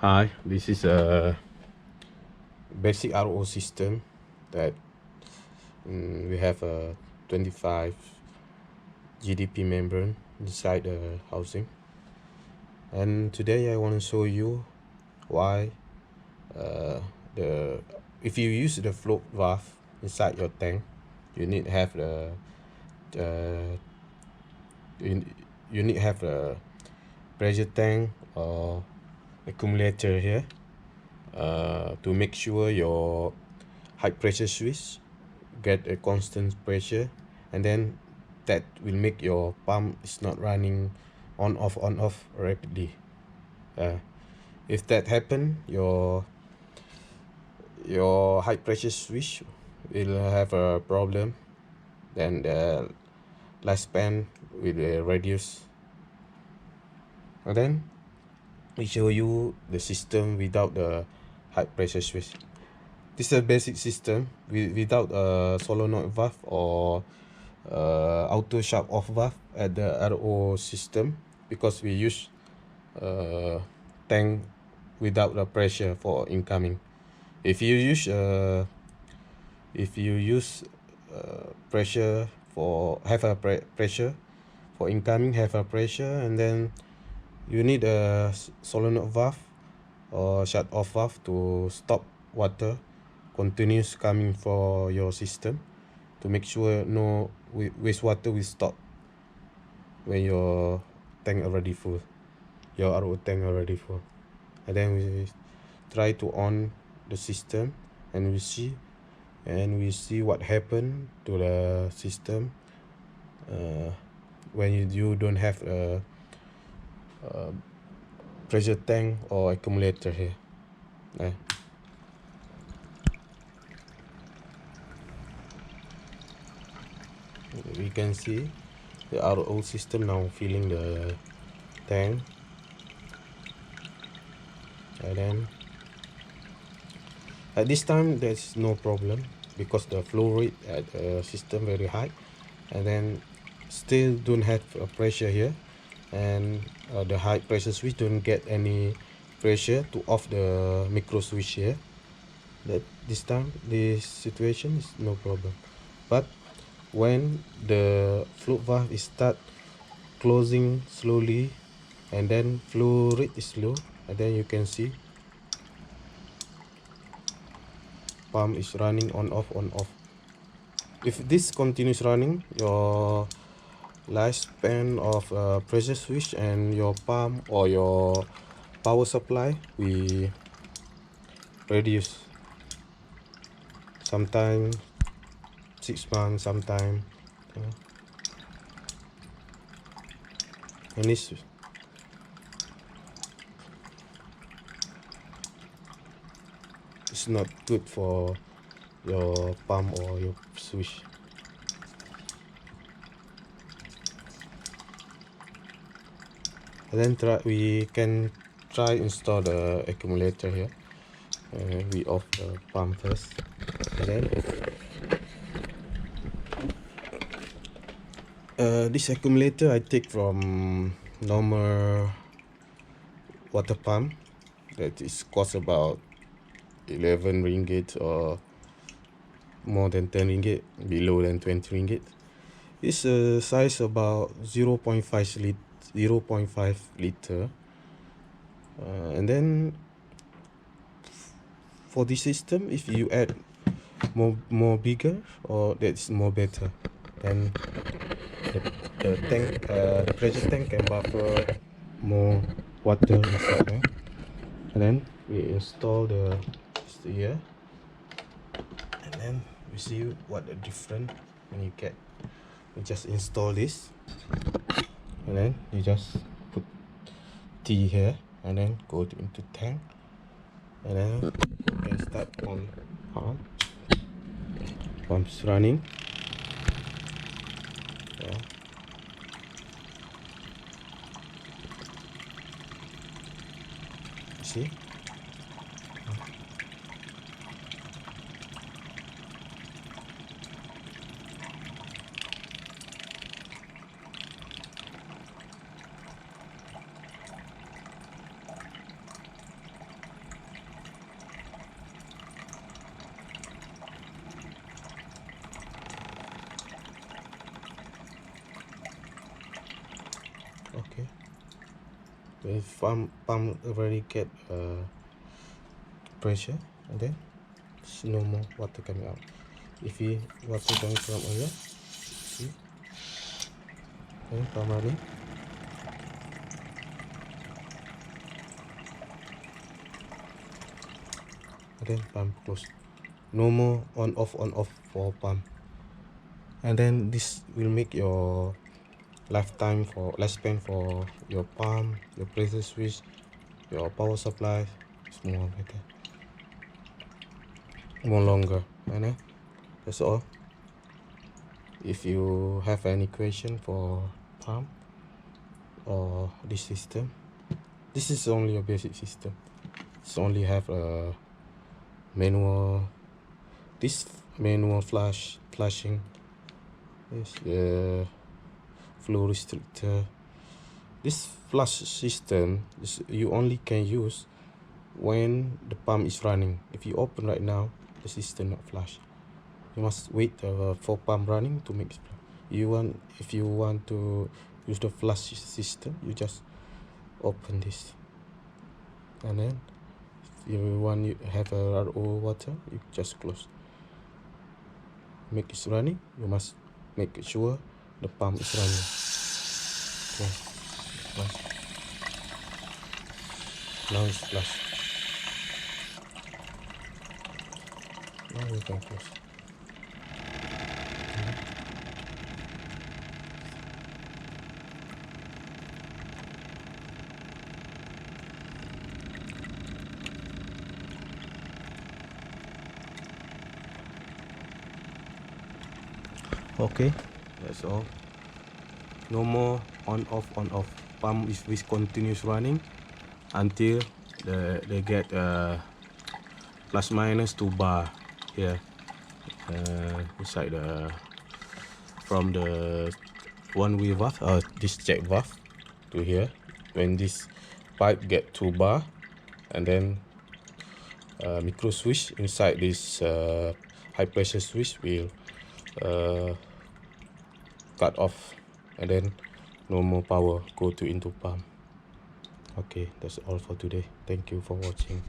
Hi, this is a basic RO system that we have a 25 GDP membrane inside the housing. And today I want to show you why uh, the if you use the float valve inside your tank, you need have the you, you need have a pressure tank or accumulator here to make sure your high pressure switch get a constant pressure, and then that will make your pump is not running on off rapidly. If that happen, your high pressure switch will have a problem, then the lifespan will reduce. And then we show you the system without the high pressure switch. This is a basic system without a solenoid valve or auto shut off valve at the RO system, because we use tank without the pressure for incoming. If you use pressure for pressure for incoming, have a pressure, and then you need a solenoid valve or shut off valve to stop water continuous coming for your system, to make sure no wastewater will stop when your tank already full, your RO tank already full. And then we try to on the system, and we see what happened to the system when you don't have a pressure tank or accumulator here. We can see the RO system now filling the tank, and then at this time there's no problem because the flow rate at the system very high, and then still don't have a pressure here, and the high pressure switch don't get any pressure to off the micro switch here. That this time this situation is no problem. But when the float valve is start closing slowly, and then flow rate is low, and then you can see pump is running on off on off. If this continues running, your lifespan of pressure switch and your pump or your power supply we reduce, sometime 6 months, sometime and this is not good for your pump or your switch. And then we can try install the accumulator here. We off the pump first, and then this accumulator I take from normal water pump that is cost about 11 ringgit or more than 10 ringgit, below than 20 ringgit. It's a size about 0.5 liter, and then for this system, if you add more bigger, or that's more better, then the tank, the pressure tank can buffer more water inside there. And then we install the here, and then we see what the difference when you get. You just install this, and then you just put T here, and then go into tank, and then you can start on pump's running. See, When pump already get pressure, and then no more water coming out. If you water coming from here, see, then pump running, and then pump close. No more on off for pump. And then this will make your lifespan for your pump, your pressure switch, your power supply is more better, more longer. And then that's all. If you have any question for pump or this system, this is only a basic system. It's only have a manual, this manual flashing, this flow restrictor. This flush system you only can use when the pump is running. If you open right now, the system not flush. You must wait for pump running to make it. If you want to use the flush system, you just open this, and then if you want to have a RO water, you just close. Make it running. You must make sure the pump is running. Okay. Flush. Now it's flush. Now you can close. Okay, that's all. No more on off. Pump is continuous running until they get plus minus 2 bar here inside from the one-way valve, this check valve to here. When this pipe get 2 bar, and then micro switch inside this high pressure switch will cut off, and then no more power go into pump. Okay, that's all for today. Thank you for watching.